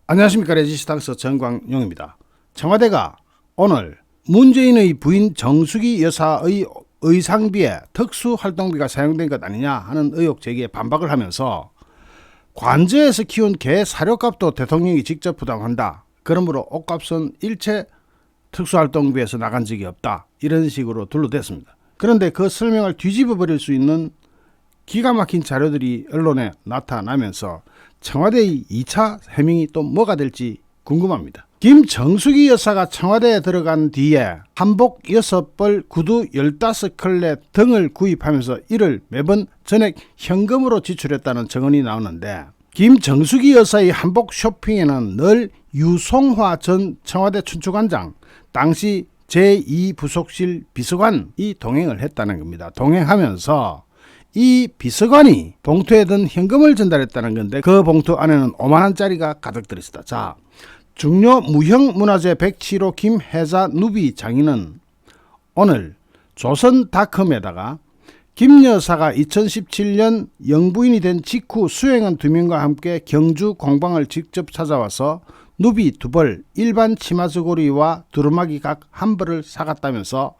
안녕하십니까. 레지스탕스 정광용입니다. 청와대가 오늘 문재인의 부인 정수기 여사의 의상비에 특수활동비가 사용된 것 아니냐 하는 의혹 제기에 반박을 하면서 관저에서 키운 개 사료값도 대통령이 직접 부담한다. 그러므로 옷값은 일체 특수활동비에서 나간 적이 없다. 이런 식으로 둘러댔습니다. 그런데 그 설명을 뒤집어 버릴 수 있는 기가 막힌 자료들이 언론에 나타나면서 청와대의 2차 해명이 또 뭐가 될지 궁금합니다. 김정숙이 여사가 청와대에 들어간 뒤에 한복 6벌, 구두 15컬레 등을 구입하면서 이를 매번 전액 현금으로 지출했다는 증언이 나오는데, 김정숙이 여사의 한복 쇼핑에는 늘 유송화 전 청와대 춘추관장, 당시 제2부속실 비서관이 동행을 했다는 겁니다. 동행하면서 이 비서관이 봉투에 든 현금을 전달했다는 건데, 그 봉투 안에는 5만원짜리가 가득 들어있었다. 자, 중요 무형문화재 107호 김혜자 누비 장인은 오늘 조선닷컴에다가 김 여사가 2017년 영부인이 된 직후 수행원 2명과 함께 경주 공방을 직접 찾아와서 누비 2벌, 일반 치마저고리와 두루마기 각 1벌을 사갔다면서,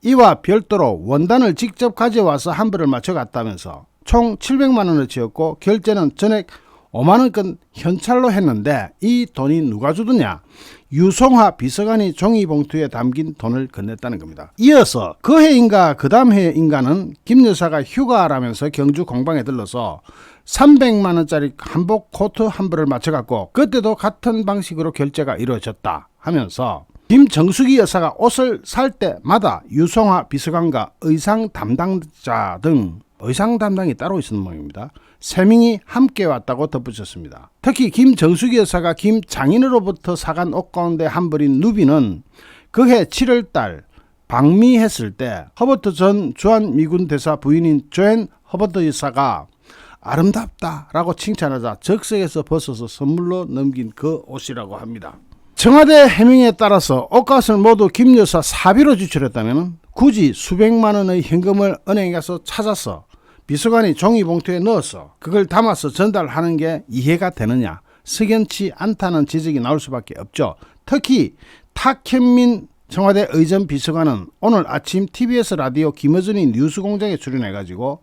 이와 별도로 원단을 직접 가져와서 한 벌을 맞춰갔다면서 총 700만원어치였고 결제는 전액 5만원권 현찰로 했는데, 이 돈이 누가 주더냐? 유송화 비서관이 종이봉투에 담긴 돈을 건넸다는 겁니다. 이어서 그 해인가 그 다음 해인가는 김 여사가 휴가라면서 경주 공방에 들러서 300만원짜리 한복 코트 한 벌을 맞춰갔고, 그때도 같은 방식으로 결제가 이루어졌다 하면서 김정숙이 여사가 옷을 살 때마다 유송화 비서관과 의상 담당자 등 의상 담당이 따로 있었는 모양입니다. 3명이 함께 왔다고 덧붙였습니다. 특히 김정숙이 여사가 김 장인으로부터 사간 옷 가운데 한 벌인 누비는 그해 7월달 방미했을 때 허버트 전 주한미군 대사 부인인 조앤 허버트 여사가 아름답다라고 칭찬하자 즉석에서 벗어서 선물로 넘긴 그 옷이라고 합니다. 청와대 해명에 따라서 옷값을 모두 김 여사 사비로 지출했다면 굳이 수백만원의 현금을 은행에 가서 찾아서 비서관이 종이봉투에 넣어서 그걸 담아서 전달하는 게 이해가 되느냐, 석연치 않다는 지적이 나올 수밖에 없죠. 특히 탁현민 청와대 의전 비서관은 오늘 아침 TBS 라디오 김어준이 뉴스공장에 출연해가지고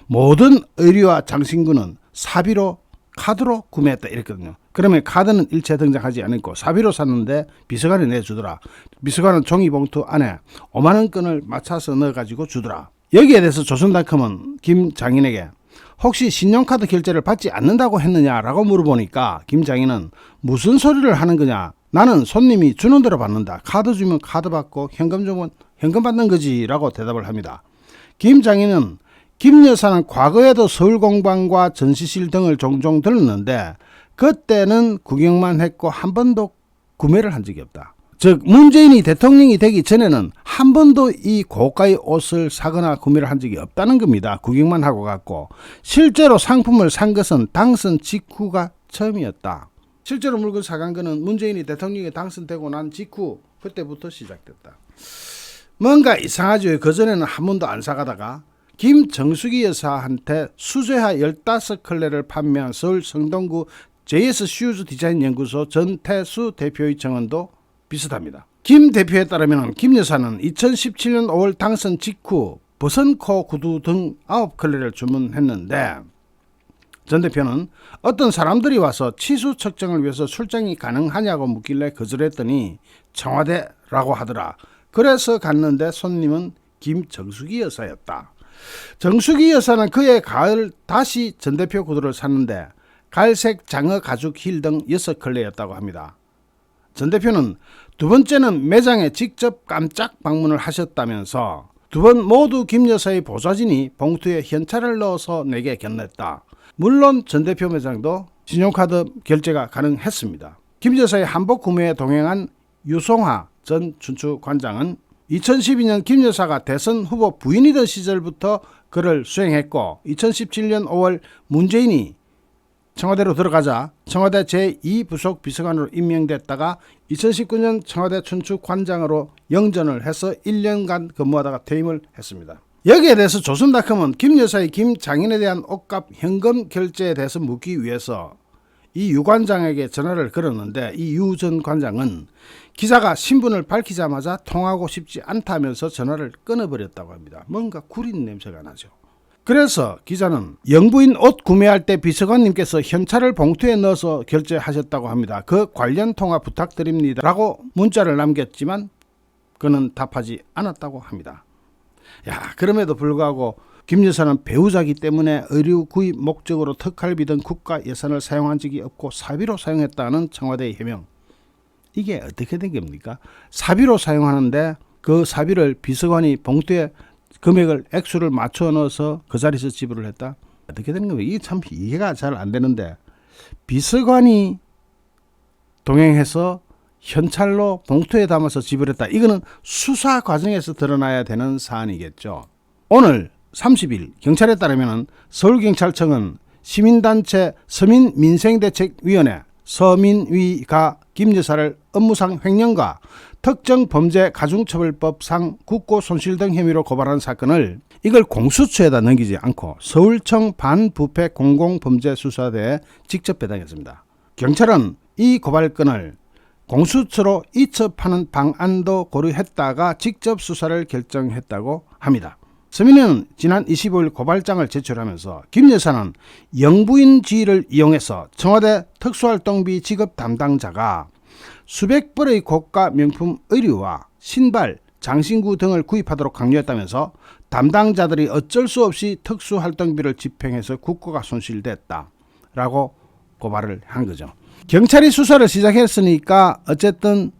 모든 의류와 장신구는 사비로 카드로 구매했다 이랬거든요. 그러면 카드는 일체 등장하지 않았고 사비로 샀는데 비서관이 내주더라. 비서관은 종이봉투 안에 5만원권을 맞춰서 넣어가지고 주더라. 여기에 대해서 조선닷컴은 김 장인에게 혹시 신용카드 결제를 받지 않는다고 했느냐라고 물어보니까 김 장인은 무슨 소리를 하는 거냐, 나는 손님이 주는 대로 받는다, 카드 주면 카드 받고 현금 주면 현금 받는 거지 라고 대답을 합니다. 김 장인은 김 여사는 과거에도 서울공방과 전시실 등을 종종 들렀는데 그때는 구경만 했고 한 번도 구매를 한 적이 없다. 즉 문재인이 대통령이 되기 전에는 한 번도 이 고가의 옷을 사거나 구매를 한 적이 없다는 겁니다. 구경만 하고 갔고 실제로 상품을 산 것은 당선 직후가 처음이었다. 실제로 물건 사간 거는 문재인이 대통령이 당선되고 난 직후 그때부터 시작됐다. 뭔가 이상하죠. 그전에는 한 번도 안 사가다가 김정숙이 여사한테 수제화 15컬레를 판매한 서울 성동구 JS 슈즈 디자인 연구소 전태수 대표의 증언도 비슷합니다. 김 대표에 따르면 김 여사는 2017년 5월 당선 직후 버선코 구두 등 9컬레를 주문했는데, 전 대표는 어떤 사람들이 와서 치수 측정을 위해서 출장이 가능하냐고 묻길래 거절했더니 청와대라고 하더라. 그래서 갔는데 손님은 김정숙이 여사였다. 정숙이 여사는 그해 가을 다시 전 대표 구두를 샀는데 갈색 장어 가죽 힐 등 6컬레였다고 합니다. 전 대표는 두 번째는 매장에 직접 깜짝 방문을 하셨다면서 두 번 모두 김 여사의 보좌진이 봉투에 현찰을 넣어서 내게 건넸다. 물론 전 대표 매장도 신용카드 결제가 가능했습니다. 김 여사의 한복 구매에 동행한 유송화 전 춘추관장은 2012년 김 여사가 대선 후보 부인이던 시절부터 그를 수행했고 2017년 5월 문재인이 청와대로 들어가자 청와대 제2부속 비서관으로 임명됐다가 2019년 청와대 춘추관장으로 영전을 해서 1년간 근무하다가 퇴임을 했습니다. 여기에 대해서 조선닷컴은 김 여사의 김 장인에 대한 옷값 현금 결제에 대해서 묻기 위해서 이 유 관장에게 전화를 걸었는데 이 유 전 관장은 기자가 신분을 밝히자마자 통하고 싶지 않다면서 전화를 끊어버렸다고 합니다. 뭔가 구린 냄새가 나죠. 그래서 기자는 영부인 옷 구매할 때 비서관님께서 현찰을 봉투에 넣어서 결제하셨다고 합니다. 그 관련 통화 부탁드립니다 라고 문자를 남겼지만 그는 답하지 않았다고 합니다. 그럼에도 불구하고 김 여사는 배우자기 때문에 의류 구입 목적으로 특활비 등 국가 예산을 사용한 적이 없고 사비로 사용했다는 청와대의 해명. 이게 어떻게 된 겁니까? 사비로 사용하는데 그 사비를 비서관이 봉투에 금액을 액수를 맞춰 넣어서 그 자리에서 지불을 했다? 어떻게 되는 겁니까? 이게 참 이해가 잘 안 되는데, 비서관이 동행해서 현찰로 봉투에 담아서 지불했다. 이거는 수사 과정에서 드러나야 되는 사안이겠죠. 오늘 30일 경찰에 따르면 서울경찰청은 시민단체 서민민생대책위원회 서민위가 김 여사를 업무상 횡령과 특정범죄 가중처벌법상 국고손실 등 혐의로 고발한 사건을 이걸 공수처에다 넘기지 않고 서울청 반부패 공공범죄수사대에 직접 배당했습니다. 경찰은 이 고발건을 공수처로 이첩하는 방안도 고려했다가 직접 수사를 결정했다고 합니다. 서민은 지난 25일 고발장을 제출하면서 김 여사는 영부인 지위를 이용해서 청와대 특수활동비 지급 담당자가 수백 벌의 고가 명품 의류와 신발, 장신구 등을 구입하도록 강요했다면서 담당자들이 어쩔 수 없이 특수활동비를 집행해서 국고가 손실됐다라고 고발을 한 거죠. 경찰이 수사를 시작했으니까 어쨌든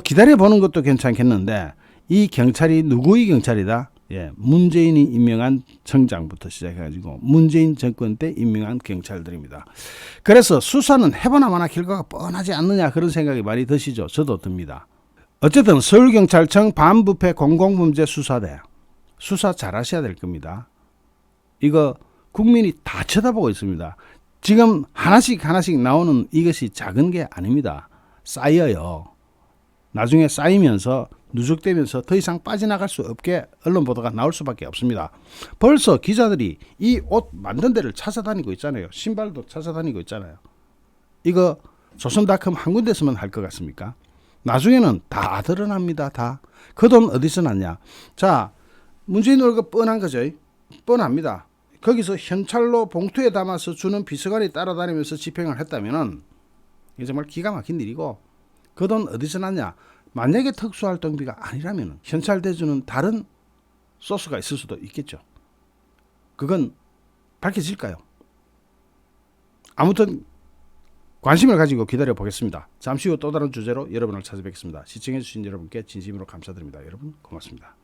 기다려보는 것도 괜찮겠는데, 이 경찰이 누구의 경찰이다? 문재인이 임명한 청장부터 시작해가지고 문재인 정권 때 임명한 경찰들입니다. 그래서 수사는 해보나 마나 결과가 뻔하지 않느냐, 그런 생각이 많이 드시죠. 저도 듭니다. 어쨌든 서울경찰청 반부패 공공범죄수사대 수사 잘하셔야 될 겁니다. 이거 국민이 다 쳐다보고 있습니다. 지금 하나씩 나오는 이것이 작은 게 아닙니다. 쌓여요. 나중에 쌓이면서 누적되면서 더 이상 빠져나갈 수 없게 언론 보도가 나올 수밖에 없습니다. 벌써 기자들이 이 옷 만든 데를 찾아다니고 있잖아요. 신발도 찾아다니고 있잖아요. 이거 조선닷컴 한 군데서만 할 것 같습니까? 나중에는 다 드러납니다. 다. 그 돈 어디서 났냐? 자, 문재인 월급 뻔한 거죠. 뻔합니다. 거기서 현찰로 봉투에 담아서 주는 비서관이 따라다니면서 집행을 했다면은 이게 정말 기가 막힌 일이고, 그 돈 어디서 났냐? 만약에 특수활동비가 아니라면 현찰 대주는 다른 소스가 있을 수도 있겠죠. 그건 밝혀질까요? 아무튼 관심을 가지고 기다려 보겠습니다. 잠시 후 또 다른 주제로 여러분을 찾아뵙겠습니다. 시청해 주신 여러분께 진심으로 감사드립니다. 여러분 고맙습니다.